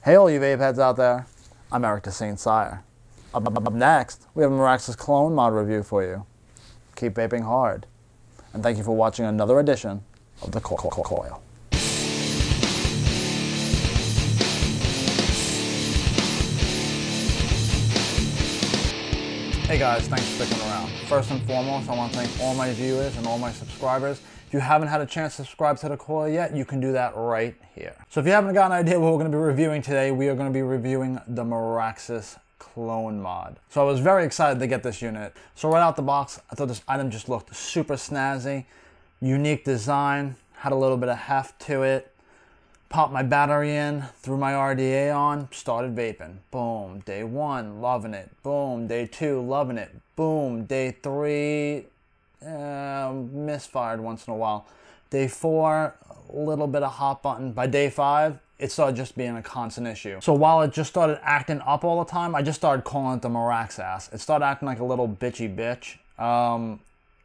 Hey all you vape heads out there, I'm Eric the Saint Sire. Up next, we have a MARAXUS clone mod review for you. Keep vaping hard, and thank you for watching another edition of The Coil. Hey guys, thanks for sticking around. First and foremost, I want to thank all my viewers and all my subscribers. If you haven't had a chance to subscribe to The Coil yet, you can do that right here. So if you haven't got an idea what we're going to be reviewing today, we are going to be reviewing the MARAXUS clone mod. So I was very excited to get this unit. So right out the box, I thought this item just looked super snazzy, unique design, had a little bit of heft to it. Popped my battery in, threw my RDA on, started vaping. Boom, day 1, loving it. Boom, day 2, loving it. Boom, day 3, misfired once in a while. Day 4, a little bit of hot button. By day 5, it started just being a constant issue. So while it just started acting up all the time, I just started calling it the MARAXUS. It started acting like a little bitchy bitch.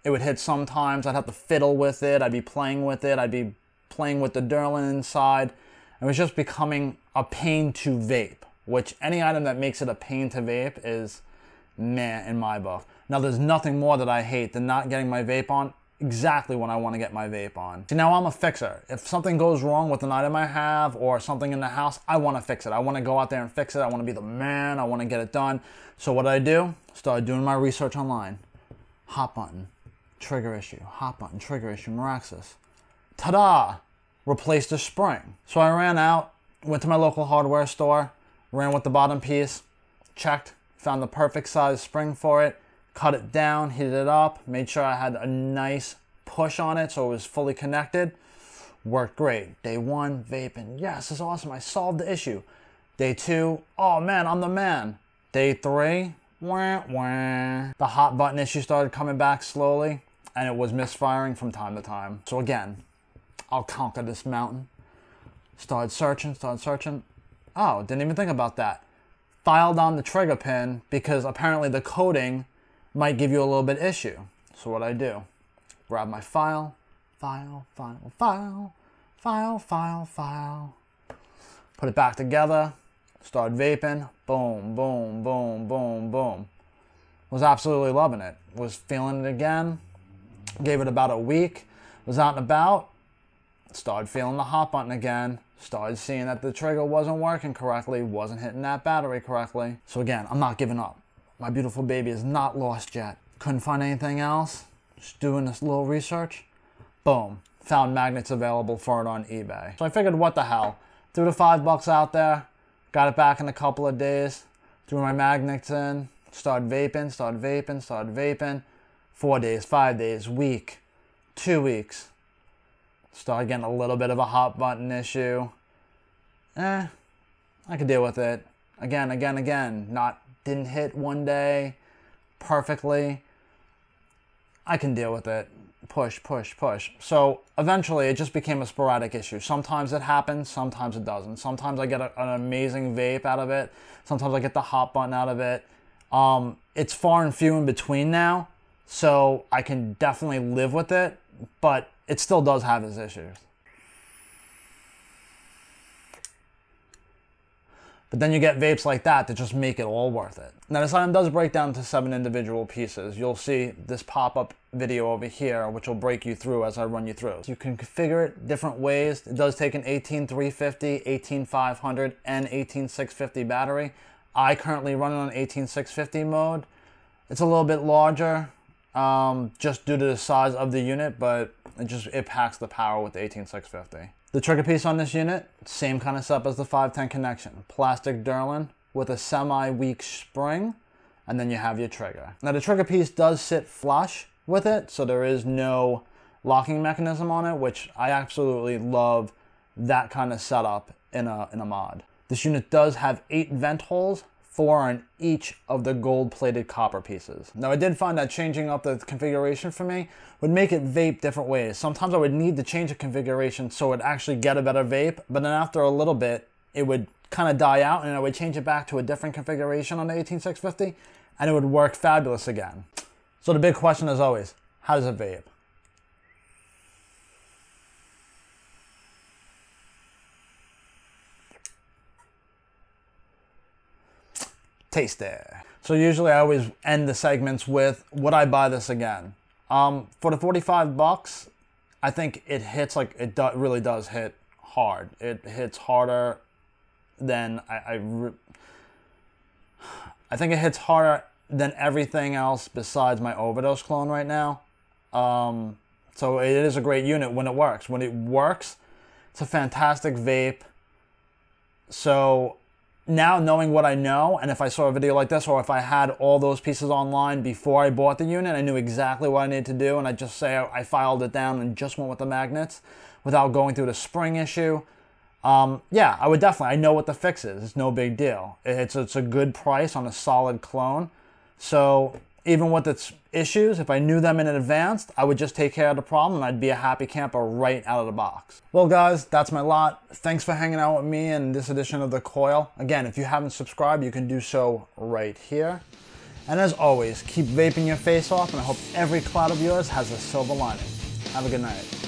It would hit sometimes, I'd have to fiddle with it, I'd be playing with it, I'd be playing with the Durlin inside. It was just becoming a pain to vape, which any item that makes it a pain to vape is meh in my book. Now there's nothing more that I hate than not getting my vape on exactly when I want to get my vape on. See, now I'm a fixer. If something goes wrong with an item I have or something in the house, I want to fix it. I want to go out there and fix it. I want to be the man. I want to get it done. So what I do, started doing my research online. Hot button, trigger issue. Hot button, trigger issue, MARAXUS. Ta-da! Replaced the spring. So I ran out, went to my local hardware store, ran with the bottom piece, checked, found the perfect size spring for it, cut it down, heated it up, made sure I had a nice push on it so it was fully connected. Worked great. Day 1, vaping. Yes, this is awesome. I solved the issue. Day 2, oh man, I'm the man. Day 3, wah, wah. The hot button issue started coming back slowly, and it was misfiring from time to time. So again, I'll conquer this mountain. Started searching. Oh, didn't even think about that. Filed on the trigger pin because apparently the coating might give you a little bit issue. So what I do, grab my file, put it back together, start vaping, boom, boom, boom, boom, boom. Was absolutely loving it. Was feeling it again. Gave it about a week. Was out and about. Started feeling the hot button again. Started seeing that the trigger wasn't working correctly. Wasn't hitting that battery correctly. So again, I'm not giving up. My beautiful baby is not lost yet. Couldn't find anything else. Just doing this little research. Boom. Found magnets available for it on eBay. So I figured, what the hell. Threw the $5 out there. Got it back in a couple of days. Threw my magnets in. Started vaping. 4 days, 5 days, week, 2 weeks. Started getting a little bit of a hot button issue. I could deal with it. Again. Didn't hit one day perfectly. I can deal with it. Push. So eventually it just became a sporadic issue. Sometimes it happens, sometimes it doesn't. Sometimes I get an amazing vape out of it. Sometimes I get the hot button out of it. It's far and few in between now, so I can definitely live with it, but it still does have its issues. But then you get vapes like that just make it all worth it. Now this item does break down into 7 individual pieces. You'll see this pop-up video over here, which will break you through as I run you through. You can configure it different ways. It does take an 18350, 18500, and 18650 battery. I currently run it on 18650 mode. It's a little bit larger, just due to the size of the unit, but it packs the power with the 18650. The trigger piece on this unit, same kind of setup as the 510 connection. Plastic Durlin with a semi-weak spring, and then you have your trigger. Now the trigger piece does sit flush with it, so there is no locking mechanism on it, which I absolutely love that kind of setup in a mod. This unit does have 8 vent holes, 4 on each of the gold-plated copper pieces. Now I did find that changing up the configuration for me would make it vape different ways. Sometimes I would need to change the configuration so it would actually get a better vape, but then after a little bit, it would kind of die out and I would change it back to a different configuration on the 18650 and it would work fabulous again. So the big question is always, how does it vape? tasty. So usually I always end the segments with, would I buy this again? For the 45 bucks, I think it hits like, really does hit hard. It hits harder than I think it hits harder than everything else besides my Overdose clone right now. So it is a great unit when it works. When it works, it's a fantastic vape. So now knowing what I know, and if I saw a video like this, or if I had all those pieces online before I bought the unit, I knew exactly what I needed to do, and I just say I filed it down and just went with the magnets without going through the spring issue. Yeah, I would definitely. I know what the fix is. It's no big deal. It's a good price on a solid clone. So even with its issues, if I knew them in advance, I would just take care of the problem and I'd be a happy camper right out of the box. Well guys, that's my lot. Thanks for hanging out with me in this edition of The Coil. Again, if you haven't subscribed, you can do so right here. And as always, keep vaping your face off, and I hope every cloud of yours has a silver lining. Have a good night.